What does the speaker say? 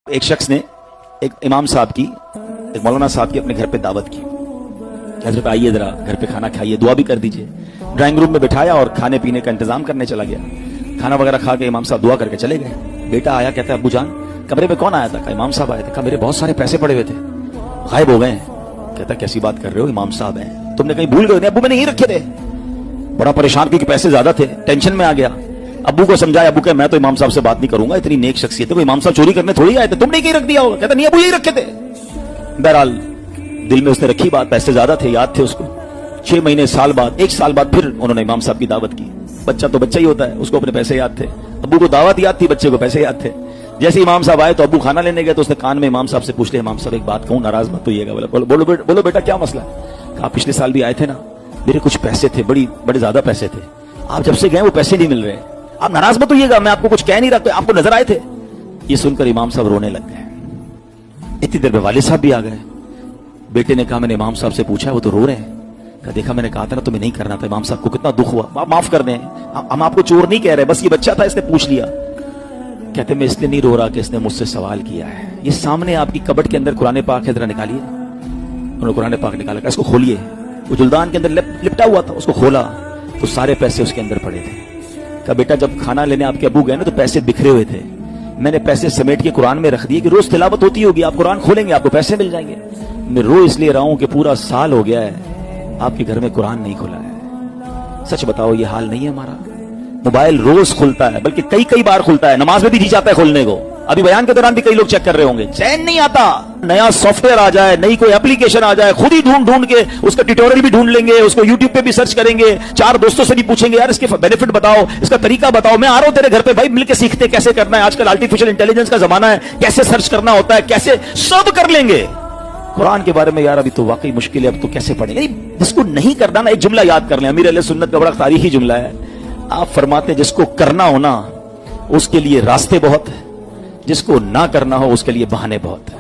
ایک شخص نے ایک امام صاحب کی، ایک مولانا صاحب کی اپنے گھر پہ دعوت کی، حضرت آئیے ذرا گھر پہ کھانا کھائیے، دعا بھی کر دیجئے۔ ڈرائنگ روم میں بٹھایا اور کھانے پینے کا انتظام کرنے چلا گیا۔ کھانا وغیرہ کھا کے امام صاحب دعا کر کے چلے گئے۔ بیٹا آیا، کہتا ہے ابو جان کمرے میں کون آیا تھا؟ کہا امام صاحب آئے تھے۔ کہا میرے بہت سارے پیسے پڑے ہوئے تھے، غائب ہو گئے ہیں۔ کہتا کیسی بات کر رہے ہو، امام صاحب ہیں، تم نے کہیں بھول گئے؟ ابو میں نے یہیں رکھے تھے۔ بڑا پریشان کیونکہ پیسے زیادہ تھے، ٹینشن میں آ گیا۔ ابو کو سمجھایا، ابو کہ میں تو امام صاحب سے بات نہیں کروں گا، اتنی نیک شخصیت ہے، کوئی امام صاحب چوری کرنے تھوڑی آئے تھے، تم نے کہیں رکھ دیا ہوگا۔ کہتا نہیں ابو یہی رکھے تھے۔ بہرحال دل میں اس نے رکھی بات، پیسے زیادہ تھے، یاد تھے اس کو۔ 6 مہینے، سال بعد، 1 سال بعد پھر انہوں نے امام صاحب کی دعوت کی۔ بچہ تو بچہ ہی ہوتا ہے، اس کو اپنے پیسے یاد تھے، ابو کو دعوت یاد تھی، بچے کو پیسے یاد تھے۔ جیسے امام صاحب آئے تو ابو کھانا لینے گئے تو اس نے کان میں امام صاحب سے پوچھ لیا، امام صاحب ایک بات کہوں، ناراض مت ہوئیے گا۔ بولو بیٹا کیا مسئلہ ہے؟ کہا پچھلے سال بھی آئے تھے نا، میرے کچھ پیسے تھے، بڑے زیادہ پیسے تھے، آپ جب سے گئے وہ پیسے نہیں مل رہے، آپ ناراض مت ہوئیے گا، میں آپ کو کچھ کہہ نہیں رہا، آپ کو نظر آئے تھے۔ یہ سن کر امام صاحب رونے لگ گئے۔ اتنی دیر میں والد صاحب بھی آ گئے۔ بیٹے نے کہا میں نے امام صاحب سے پوچھا، وہ تو رو رہے ہیں۔ کہا دیکھا میں نے کہا تھا نا تمہیں نہیں کرنا تھا، امام صاحب کو کتنا دکھ ہوا، آپ معاف کر دیں، ہم آپ کو چور نہیں کہہ رہے، بس یہ بچہ تھا اس نے پوچھ لیا۔ کہتے میں اس لیے نہیں رو رہا کہ اس نے مجھ سے سوال کیا ہے۔ یہ سامنے آپ کی کبٹ کے اندر قرآن پاک ہے، ذرا نکالیے۔ انہوں نے قرآن پاک نکالا، کہا اس کو کھولیے۔ وہ جلدان کے اندر لپٹا ہوا تھا، اس کو کھولا تو سارے پیسے اس کے اندر پڑے تھے۔ کہا بیٹا جب کھانا لینے آپ کے ابو گئے نا تو پیسے بکھرے ہوئے تھے، میں نے پیسے سمیٹ کے قرآن میں رکھ دیے کہ روز تلاوت ہوتی ہوگی، آپ قرآن کھولیں گے آپ کو پیسے مل جائیں گے۔ میں رو اس لیے رہا ہوں کہ پورا سال ہو گیا ہے آپ کے گھر میں قرآن نہیں کھلا ہے۔ سچ بتاؤ یہ حال نہیں ہے ہمارا؟ موبائل روز کھلتا ہے، بلکہ کئی بار کھلتا ہے، نماز میں بھی جی جاتا ہے کھولنے کو۔ ابھی بیان کے دوران بھی کئی لوگ چیک کر رہے ہوں گے، چین نہیں آتا۔ نیا سافٹ ویئر آ جائے، نئی کوئی اپلیکیشن آ جائے، خود ہی ڈھونڈ کے اس کا ٹیوٹوریل بھی ڈھونڈ لیں گے، اس کو یوٹیوب پہ بھی سرچ کریں گے، 4 دوستوں سے بھی پوچھیں گے یار اس کے بینیفٹ بتاؤ، اس کا طریقہ بتاؤ، میں آ رہا ہوں تیرے گھر پہ بھائی، مل کے سیکھتے کیسے کرنا ہے۔ آج کل آرٹیفیشل انٹیلیجنس کا زمانہ ہے، کیسے سرچ کرنا ہوتا ہے، کیسے سب کر لیں گے۔ قرآن کے بارے میں یار ابھی تو واقعی مشکل ہے، اب تو کیسے پڑھیں گے؟ جس کو نہیں کرنا نا، ایک جملہ یاد کر لیں، امیر علیہ سنت کا بڑا تاریخی جملہ ہے۔ آپ فرماتے ہیں جس کو کرنا ہو نا اس کے لیے راستے بہت ہیں، جس کو نہ کرنا ہو اس کے لیے بہانے بہت ہیں۔